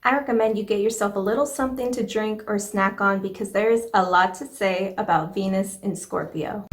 I recommend you get yourself a little something to drink or snack on because there is a lot to say about Venus in Scorpio.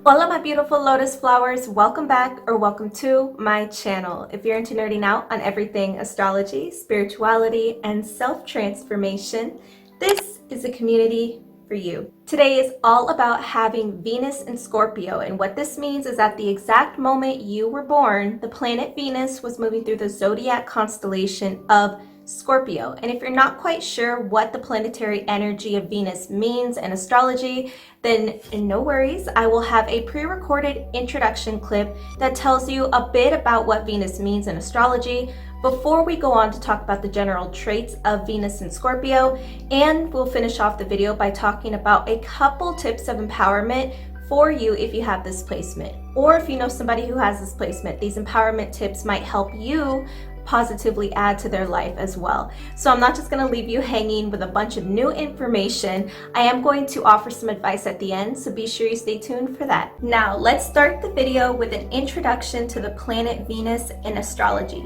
Hola my beautiful lotus flowers, welcome back or welcome to my channel. If you're into nerding out on everything astrology, spirituality, and self-transformation, this is a community for you. Today is all about having Venus in Scorpio, and what this means is at the exact moment you were born, the planet Venus was moving through the zodiac constellation of Scorpio. And if you're not quite sure what the planetary energy of Venus means in astrology, then no worries. I will have a pre-recorded introduction clip that tells you a bit about what Venus means in astrology before we go on to talk about the general traits of Venus in Scorpio. And we'll finish off the video by talking about a couple tips of empowerment for you if you have this placement, or if you know somebody who has this placement. These empowerment tips might help you positively add to their life as well. So I'm not just going to leave you hanging with a bunch of new information. I am going to offer some advice at the end, so be sure you stay tuned for that. Now let's start the video with an introduction to the planet Venus in astrology.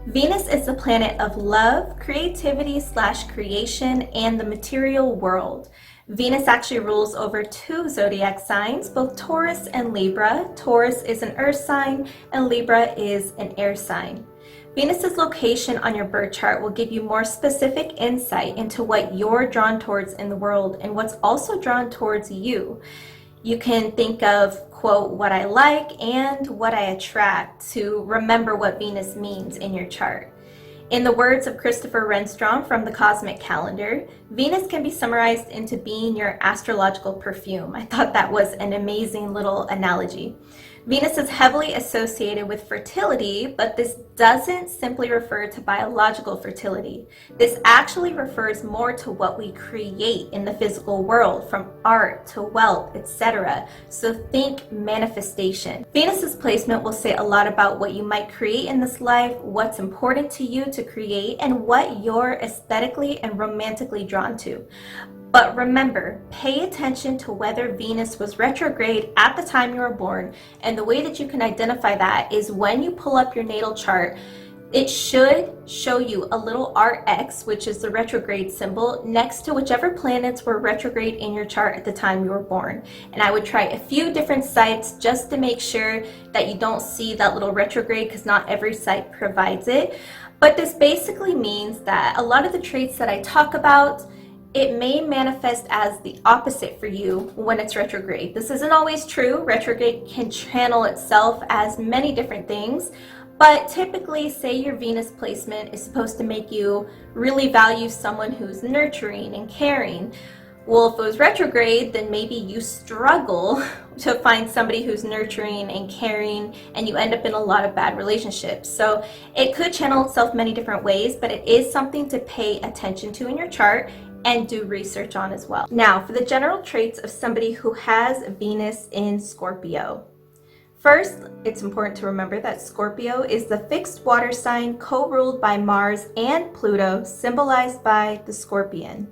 Venus is the planet of love, creativity / creation, and the material world. Venus actually rules over two zodiac signs, both Taurus and Libra. Taurus is an earth sign and Libra is an air sign. Venus's location on your birth chart will give you more specific insight into what you're drawn towards in the world and what's also drawn towards you. You can think of, quote, what I like and what I attract to remember what Venus means in your chart. In the words of Christopher Renstrom from the Cosmic Calendar, Venus can be summarized into being your astrological perfume. I thought that was an amazing little analogy. Venus is heavily associated with fertility, but this doesn't simply refer to biological fertility. This actually refers more to what we create in the physical world, from art to wealth, etc. So think manifestation. Venus's placement will say a lot about what you might create in this life, what's important to you to create, and what you're aesthetically and romantically drawn to. But remember, pay attention to whether Venus was retrograde at the time you were born, and the way that you can identify that is when you pull up your natal chart, it should show you a little RX, which is the retrograde symbol, next to whichever planets were retrograde in your chart at the time you were born. And I would try a few different sites just to make sure that you don't see that little retrograde, because not every site provides it. But this basically means that a lot of the traits that I talk about, it may manifest as the opposite for you when it's retrograde. This isn't always true. Retrograde can channel itself as many different things, but typically, say your Venus placement is supposed to make you really value someone who's nurturing and caring. Well, if it was retrograde, then maybe you struggle to find somebody who's nurturing and caring, and you end up in a lot of bad relationships. So it could channel itself many different ways, but it is something to pay attention to in your chart and do research on as well. Now, for the general traits of somebody who has Venus in Scorpio. First, it's important to remember that Scorpio is the fixed water sign co-ruled by Mars and Pluto, symbolized by the scorpion.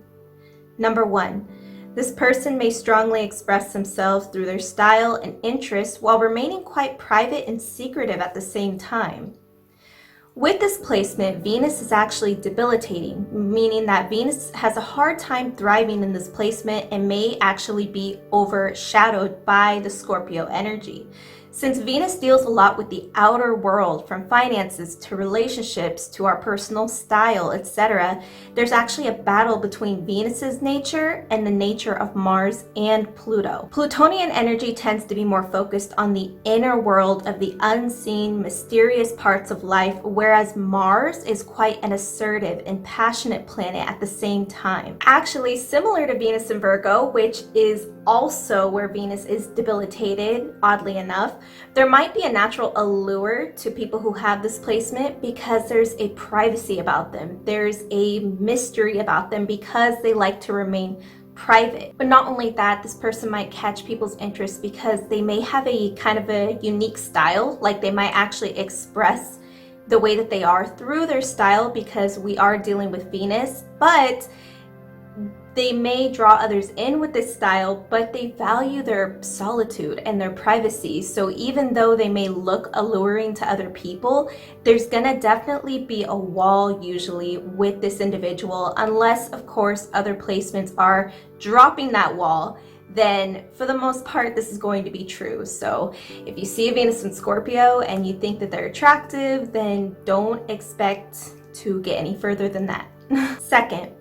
Number 1, this person may strongly express themselves through their style and interests while remaining quite private and secretive at the same time. With this placement, Venus is actually debilitating, meaning that Venus has a hard time thriving in this placement and may actually be overshadowed by the Scorpio energy. Since Venus deals a lot with the outer world, from finances to relationships to our personal style, etc., there's actually a battle between Venus's nature and the nature of Mars and Pluto. Plutonian energy tends to be more focused on the inner world of the unseen, mysterious parts of life, whereas Mars is quite an assertive and passionate planet at the same time. Actually, similar to Venus in Virgo, which is also where Venus is debilitated, oddly enough, there might be a natural allure to people who have this placement because there's a privacy about them. There's a mystery about them because they like to remain private. But not only that, this person might catch people's interest because they may have a kind of a unique style, like they might actually express the way that they are through their style because we are dealing with Venus, but They may draw others in with this style, but they value their solitude and their privacy. So even though they may look alluring to other people, there's gonna definitely be a wall usually with this individual, unless of course other placements are dropping that wall. Then for the most part, this is going to be true. So if you see a Venus in Scorpio and you think that they're attractive, then don't expect to get any further than that. Second,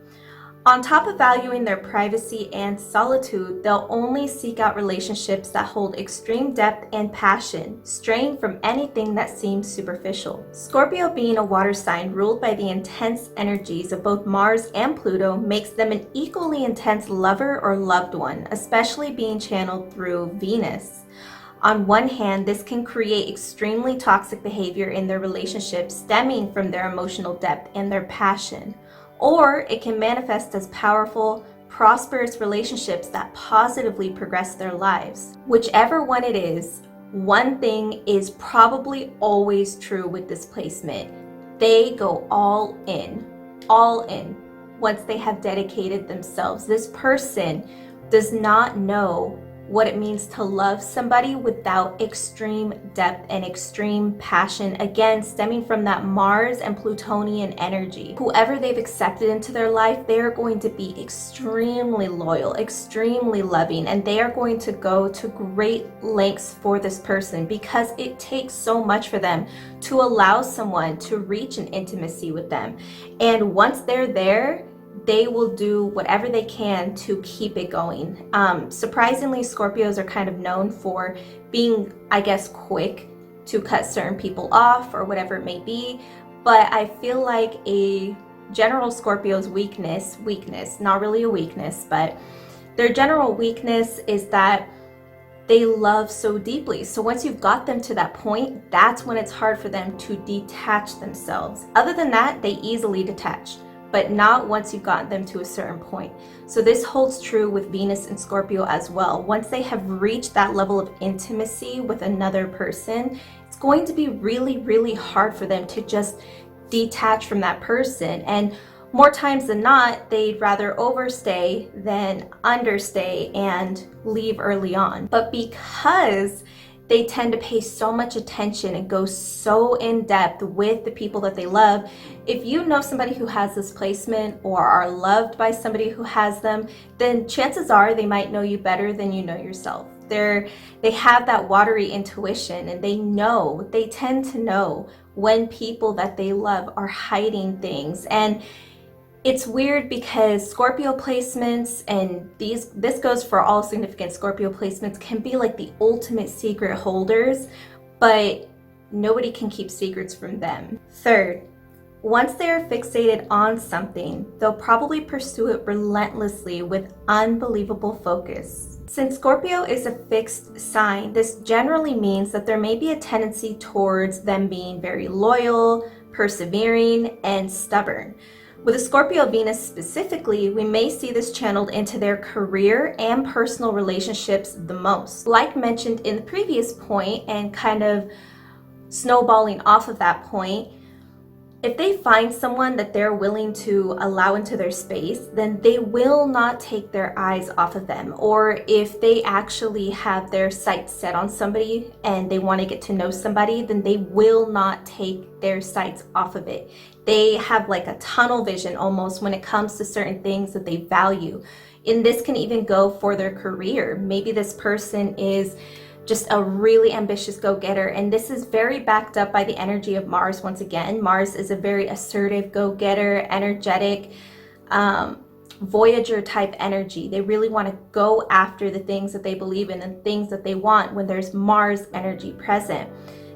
on top of valuing their privacy and solitude, they'll only seek out relationships that hold extreme depth and passion, straying from anything that seems superficial. Scorpio, being a water sign ruled by the intense energies of both Mars and Pluto, makes them an equally intense lover or loved one, especially being channeled through Venus. On one hand, this can create extremely toxic behavior in their relationships stemming from their emotional depth and their passion. Or it can manifest as powerful, prosperous relationships that positively progress their lives. Whichever one it is, one thing is probably always true with this placement. They go all in, once they have dedicated themselves. This person does not know what it means to love somebody without extreme depth and extreme passion, again stemming from that Mars and Plutonian energy. Whoever they've accepted into their life, they are going to be extremely loyal, extremely loving, and they are going to go to great lengths for this person, because it takes so much for them to allow someone to reach an intimacy with them. And once they're there, they will do whatever they can to keep it going. Surprisingly, Scorpios are kind of known for being, I guess, quick to cut certain people off or whatever it may be. But I feel like a general Scorpio's weakness, not really a weakness, but their general weakness is that they love so deeply. So once you've got them to that point, that's when it's hard for them to detach themselves. Other than that, they easily detach, but not once you've gotten them to a certain point. So this holds true with Venus and Scorpio as well. Once they have reached that level of intimacy with another person, it's going to be really, really hard for them to just detach from that person. And more times than not, they'd rather overstay than understay and leave early on. But because they tend to pay so much attention and go so in depth with the people that they love, if you know somebody who has this placement or are loved by somebody who has them, then chances are they might know you better than you know yourself. They have that watery intuition, and they tend to know when people that they love are hiding things. And it's weird because Scorpio placements, and this goes for all significant Scorpio placements, can be like the ultimate secret holders, but nobody can keep secrets from them. Third, once they are fixated on something, they'll probably pursue it relentlessly with unbelievable focus. Since Scorpio is a fixed sign, this generally means that there may be a tendency towards them being very loyal, persevering, and stubborn. With a Scorpio Venus specifically, we may see this channeled into their career and personal relationships the most. Like mentioned in the previous point, and kind of snowballing off of that point, if they find someone that they're willing to allow into their space, then they will not take their eyes off of them. Or if they actually have their sights set on somebody and they want to get to know somebody, then they will not take their sights off of it. They have like a tunnel vision almost when it comes to certain things that they value. And this can even go for their career. Maybe this person is just a really ambitious go-getter, and this is very backed up by the energy of Mars. Once again, Mars is a very assertive go-getter, energetic, Voyager type energy. They really want to go after the things that they believe in and things that they want when there's Mars energy present.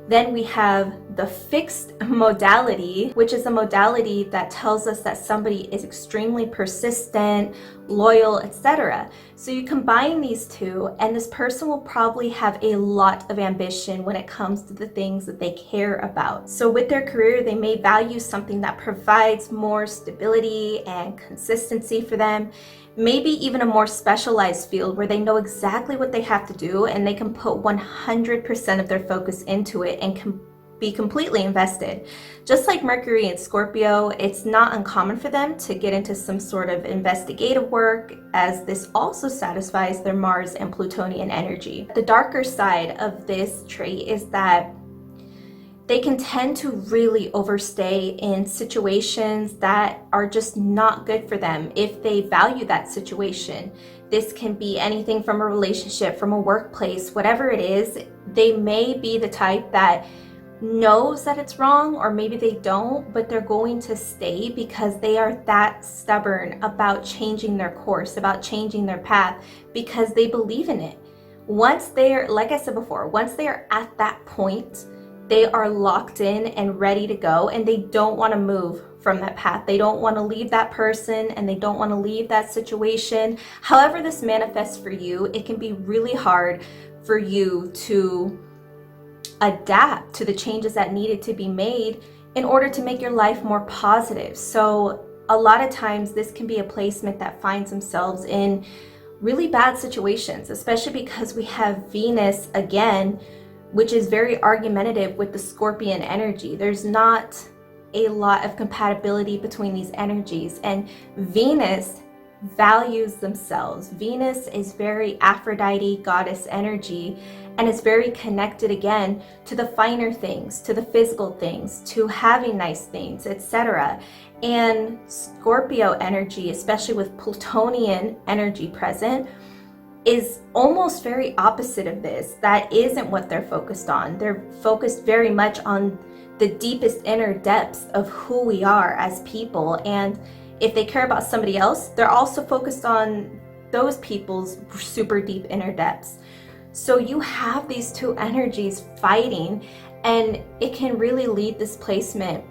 Then we have the fixed modality, which is a modality that tells us that somebody is extremely persistent, loyal, etc. So you combine these two, and this person will probably have a lot of ambition when it comes to the things that they care about. So with their career, they may value something that provides more stability and consistency for them. Maybe even a more specialized field where they know exactly what they have to do and they can put 100% of their focus into it and can be completely invested. Just like Mercury and Scorpio, it's not uncommon for them to get into some sort of investigative work, as this also satisfies their Mars and Plutonian energy. The darker side of this trait is that they can tend to really overstay in situations that are just not good for them if they value that situation. This can be anything from a relationship, from a workplace, whatever it is. They may be the type that knows that it's wrong, or maybe they don't, but they're going to stay because they are that stubborn about changing their course, about changing their path, because they believe in it. Once they're, like I said before, once they are at that point, they are locked in and ready to go, and they don't want to move from that path. They don't want to leave that person, and they don't want to leave that situation. However this manifests for you, it can be really hard for you to adapt to the changes that needed to be made in order to make your life more positive. So a lot of times this can be a placement that finds themselves in really bad situations, especially because we have Venus again, which is very argumentative with the Scorpion energy. There's not a lot of compatibility between these energies, and Venus values themselves. Venus is very Aphrodite goddess energy, and it's very connected again to the finer things, to the physical things, to having nice things, etc. And Scorpio energy, especially with Plutonian energy present, is almost very opposite of this. That isn't what they're focused on. They're focused very much on the deepest inner depths of who we are as people. And if they care about somebody else, they're also focused on those people's super deep inner depths. So you have these two energies fighting, and it can really lead this placement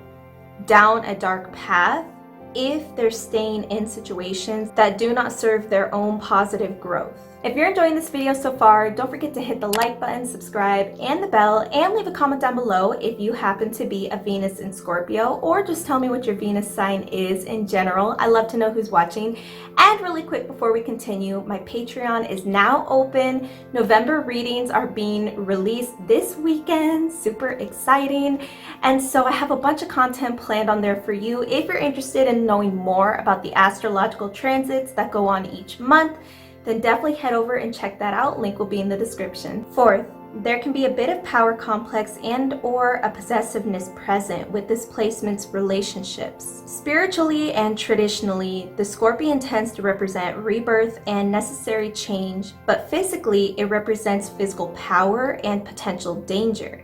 down a dark path if they're staying in situations that do not serve their own positive growth. If you're enjoying this video so far, don't forget to hit the like button, subscribe, and the bell, and leave a comment down below if you happen to be a Venus in Scorpio, or just tell me what your Venus sign is in general. I love to know who's watching. And really quick before we continue, my Patreon is now open. November readings are being released this weekend. Super exciting. And so I have a bunch of content planned on there for you. If you're interested in knowing more about the astrological transits that go on each month, then definitely head over and check that out. Link will be in the description. Fourth, there can be a bit of power complex and or a possessiveness present with this placement's relationships. Spiritually and traditionally, the Scorpion tends to represent rebirth and necessary change, but physically it represents physical power and potential danger.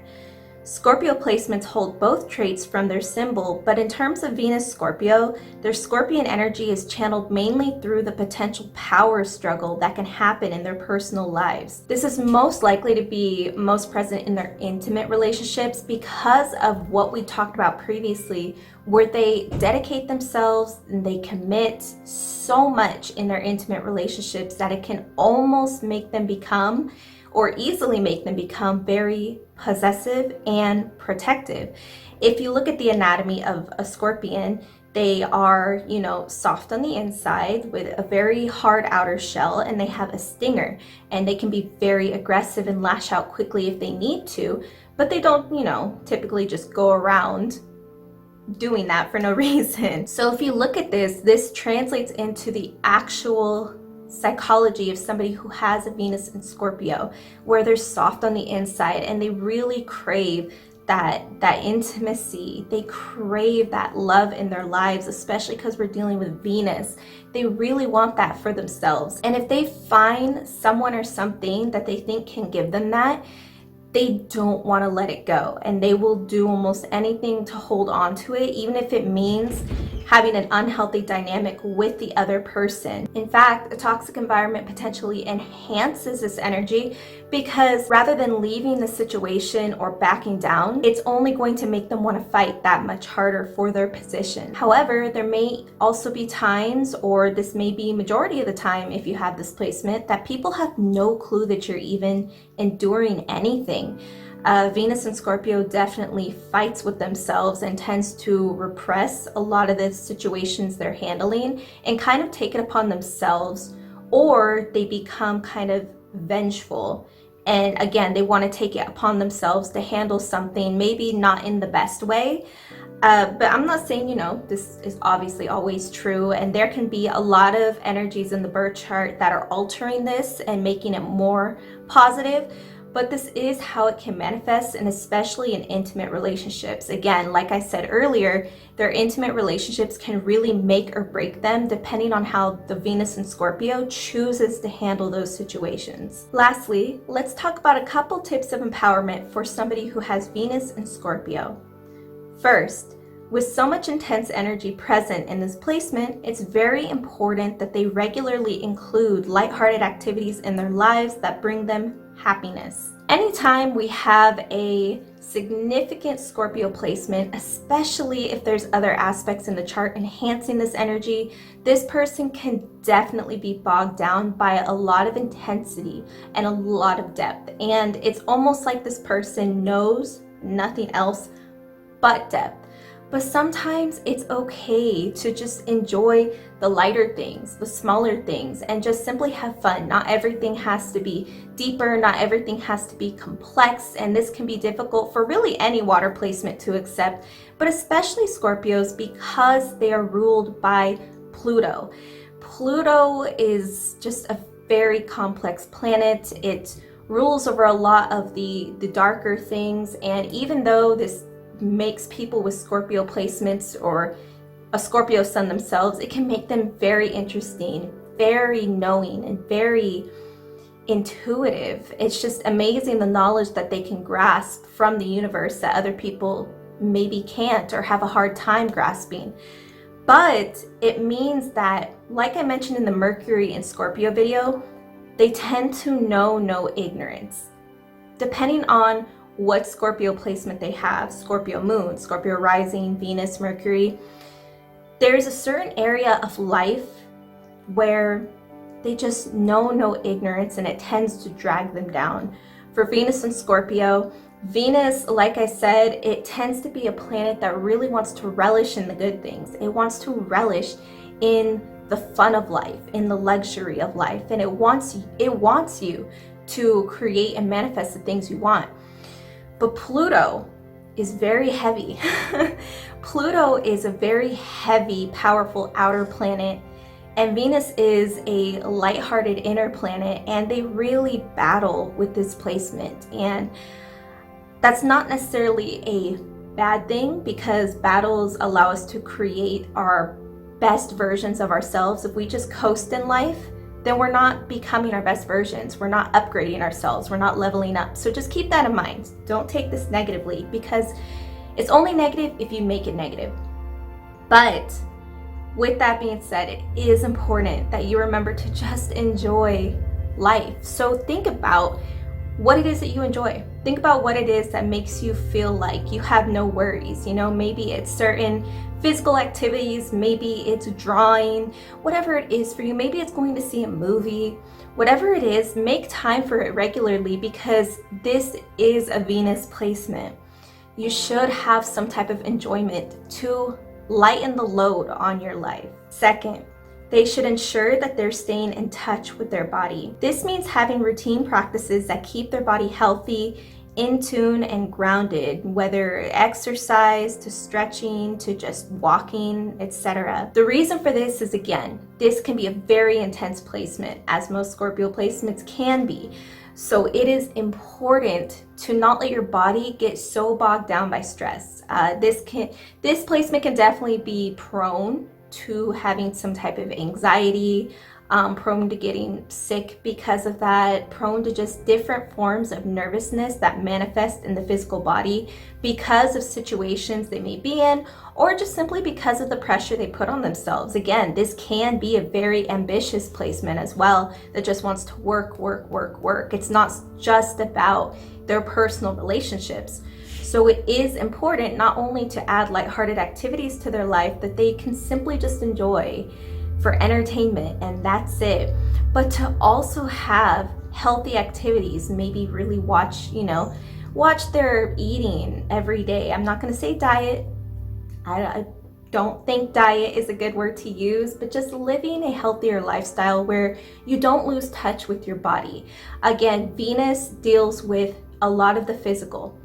Scorpio placements hold both traits from their symbol, but in terms of Venus Scorpio, their Scorpion energy is channeled mainly through the potential power struggle that can happen in their personal lives. This is most likely to be most present in their intimate relationships because of what we talked about previously, where they dedicate themselves and they commit so much in their intimate relationships that it can almost make them become, or easily make them become, very possessive and protective. If you look at the anatomy of a Scorpion, they are, soft on the inside with a very hard outer shell, and they have a stinger, and they can be very aggressive and lash out quickly if they need to, but they don't, typically just go around doing that for no reason. So if you look at this translates into the actual psychology of somebody who has a Venus in Scorpio, where they're soft on the inside and they really crave that intimacy. They crave that love in their lives, especially because we're dealing with Venus. They really want that for themselves. And if they find someone or something that they think can give them that, they don't want to let it go, and they will do almost anything to hold on to it, even if it means having an unhealthy dynamic with the other person. In fact, a toxic environment potentially enhances this energy, because rather than leaving the situation or backing down, it's only going to make them want to fight that much harder for their position. However, there may also be times, or this may be majority of the time if you have this placement, that people have no clue that you're even enduring anything. Venus in Scorpio definitely fights with themselves and tends to repress a lot of the situations they're handling and kind of take it upon themselves, or they become kind of vengeful And again, they want to take it upon themselves to handle something, maybe not in the best way. But I'm not saying, this is obviously always true, and there can be a lot of energies in the birth chart that are altering this and making it more positive. But this is how it can manifest, and especially in intimate relationships. Again, like I said earlier, their intimate relationships can really make or break them depending on how the Venus in Scorpio chooses to handle those situations. Lastly, let's talk about a couple tips of empowerment for somebody who has Venus in Scorpio. First, with so much intense energy present in this placement, it's very important that they regularly include lighthearted activities in their lives that bring them happiness. Anytime we have a significant Scorpio placement, especially if there's other aspects in the chart enhancing this energy, this person can definitely be bogged down by a lot of intensity and a lot of depth. And it's almost like this person knows nothing else but depth. But sometimes it's okay to just enjoy the lighter things, the smaller things, and just simply have fun. Not everything has to be deeper, not everything has to be complex, and this can be difficult for really any water placement to accept, but especially Scorpios because they are ruled by Pluto. Pluto is just a very complex planet. It rules over a lot of the darker things, and even though this makes people with Scorpio placements or a Scorpio sun themselves, it can make them very interesting, very knowing, and very intuitive. It's just amazing the knowledge that they can grasp from the universe that other people maybe can't or have a hard time grasping. But it means that, like I mentioned in the Mercury and Scorpio video, they tend to know no ignorance. Depending on what Scorpio placement they have, Scorpio moon, Scorpio rising, Venus, Mercury, there's a certain area of life where they just know no ignorance, and it tends to drag them down. For Venus and Scorpio, Venus, like I said, it tends to be a planet that really wants to relish in the good things. It wants to relish in the fun of life, in the luxury of life, and it wants you to create and manifest the things you want. But Pluto is very heavy. Pluto is a very heavy, powerful outer planet, and Venus is a lighthearted inner planet, and they really battle with this placement. And that's not necessarily a bad thing, because battles allow us to create our best versions of ourselves. If we just coast in life, then we're not becoming our best versions. We're not upgrading ourselves. We're not leveling up. So just keep that in mind. Don't take this negatively, because it's only negative if you make it negative. But with that being said, it is important that you remember to just enjoy life. So think about what it is that you enjoy. Think about what it is that makes you feel like you have no worries. Maybe it's certain physical activities, maybe it's drawing, whatever it is for you. Maybe it's going to see a movie. Whatever it is, make time for it regularly, because this is a Venus placement. You should have some type of enjoyment to lighten the load on your life. Second, they should ensure that they're staying in touch with their body. This means having routine practices that keep their body healthy, in tune, and grounded, whether exercise to stretching to just walking, etc. The reason for this is, again, this can be a very intense placement, as most Scorpio placements can be. So it is important to not let your body get so bogged down by stress. This placement can definitely be prone to having some type of anxiety, prone to getting sick because of that, prone to just different forms of nervousness that manifest in the physical body because of situations they may be in, or just simply because of the pressure they put on themselves. Again, this can be a very ambitious placement as well, that just wants to work. It's not just about their personal relationships. So it is important not only to add lighthearted activities to their life that they can simply just enjoy for entertainment, and that's it, but to also have healthy activities. Maybe really watch their eating every day. I'm not going to say diet. don't think diet is a good word to use, but just living a healthier lifestyle where you don't lose touch with your body. Again, Venus deals with a lot of the physical,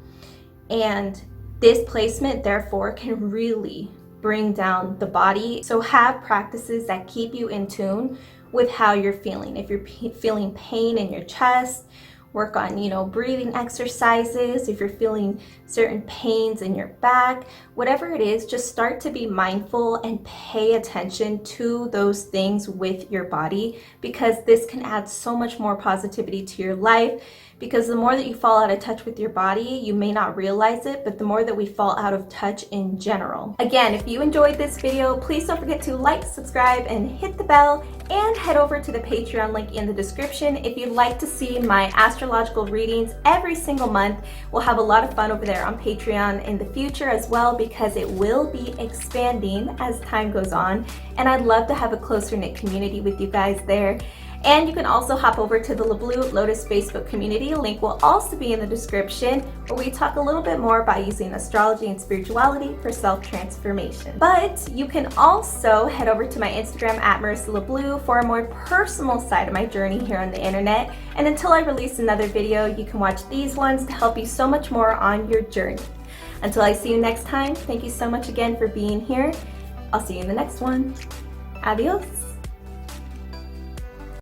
and this placement therefore can really bring down the body. So have practices that keep you in tune with how you're feeling. If you're feeling pain in your chest, work on, breathing exercises. If you're feeling certain pains in your back, whatever it is, just start to be mindful and pay attention to those things with your body, because this can add so much more positivity to your life. Because the more that you fall out of touch with your body, you may not realize it, but the more that we fall out of touch in general. Again, if you enjoyed this video, please don't forget to like, subscribe, and hit the bell, and head over to the Patreon link in the description if you'd like to see my astrological readings every single month. We'll have a lot of fun over there on Patreon in the future as well, because it will be expanding as time goes on, and I'd love to have a closer knit community with you guys there. And you can also hop over to the LaBlue Lotus Facebook community. Link will also be in the description, where we talk a little bit more about using astrology and spirituality for self-transformation. But you can also head over to my Instagram at Marisa LaBlue for a more personal side of my journey here on the internet. And until I release another video, you can watch these ones to help you so much more on your journey. Until I see you next time, thank you so much again for being here. I'll see you in the next one. Adios.